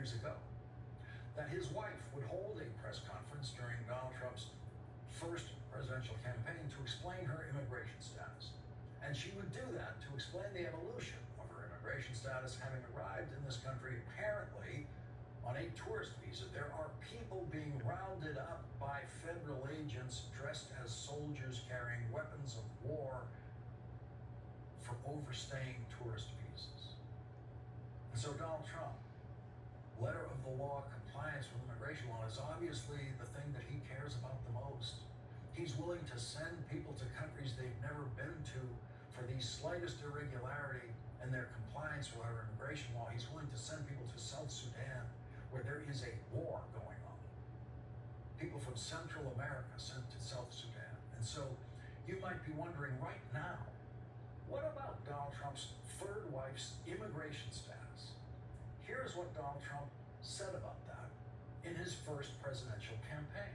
years ago that his wife would hold a press conference during Donald Trump's first presidential campaign to explain her immigration status. And she would do that to explain the evolution of her immigration status, having arrived in this country apparently on a tourist visa. There are people being rounded up by federal agents dressed as soldiers carrying weapons of war for overstaying tourist visas. And so Donald Trump, letter of the law, compliance with immigration law is obviously the thing that he cares about the most. He's willing to send people to countries they've never been to for the slightest irregularity in their compliance with our immigration law. He's willing to send people to South Sudan, where there is a war going on. People from Central America sent to South Sudan. And so you might be wondering right now, what about Donald Trump's third wife's immigration status? Here's what Donald Trump said about that in his first presidential campaign.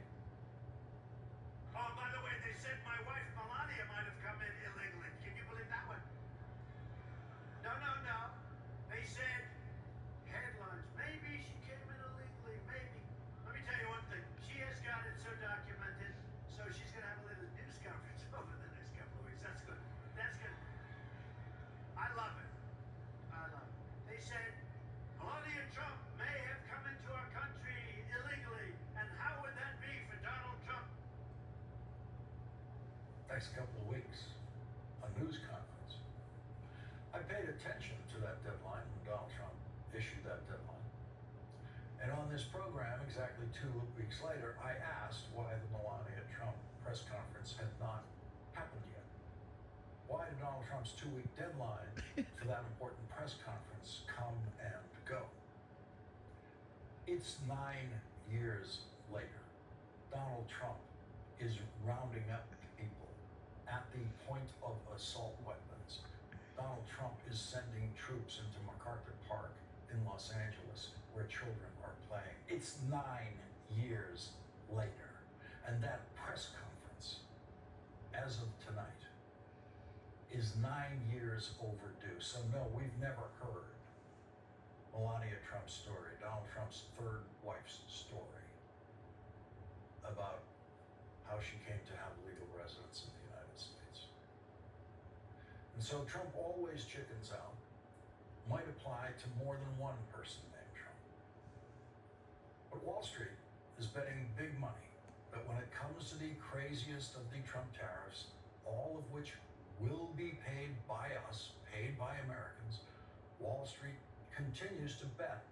Oh, by the way, they said my wife Melania might have come in illegally. Can you believe that one? No. They said headlines. Maybe she came in illegally. Maybe. Let me tell you one thing. She has got it so documented, so she's going to have a little news conference over the next couple of weeks. That's good. That's good. I love it. They said Melania Trump may have come into our country illegally. And how would that be for Donald Trump? Next couple of weeks, a news conference. I paid attention to that deadline when Donald Trump issued that deadline. And on this program, exactly 2 weeks later, I asked why the Melania Trump press conference had not happened yet. Why did Donald Trump's 2-week deadline for that important press conference come and go? It's 9 years later. Donald Trump is rounding up people at the point of assault weapons. Donald Trump is sending troops into MacArthur Park in Los Angeles where children are playing. It's 9 years later. And that press conference, as of tonight, is 9 years overdue. So no, we've never heard Melania Trump's story, Donald Trump's third wife's story, about how she came to have legal residence in the United States. And so Trump always chickens out might apply to more than one person named Trump. But Wall Street is betting big money that when it comes to the craziest of the Trump tariffs, all of which will be paid by us, paid by Americans, Wall Street continues to bet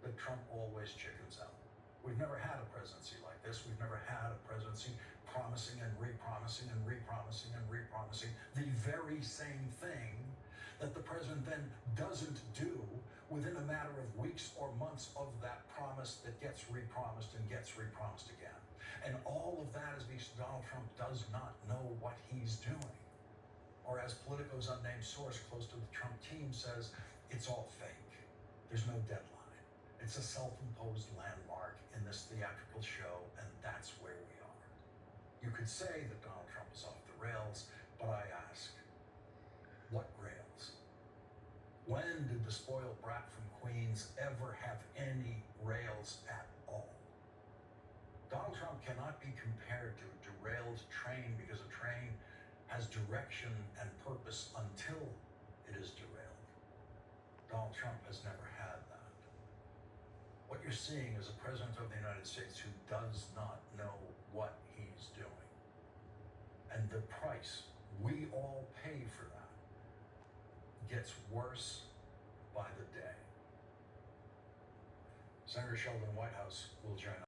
that Trump always chickens out. We've never had a presidency like this. We've never had a presidency promising and re-promising and re-promising and re-promising the very same thing that the president then doesn't do within a matter of weeks or months of that promise that gets re-promised and gets re-promised again. And all of that is because Donald Trump does not know what he's doing. Or as Politico's unnamed source close to the Trump team says, it's all fake. There's no deadline. It's a self-imposed landmark in this theatrical show, and that's where we are. You could say that Donald Trump is off the rails, but I ask, what rails? When did the spoiled brat from Queens ever have any rails at all? Donald Trump cannot be compared to a derailed train because a train has direction and purpose until it is derailed. Donald Trump has never had that. What you're seeing is a president of the United States who does not know what he's doing. And the price we all pay for that gets worse by the day. Senator Sheldon Whitehouse will join us.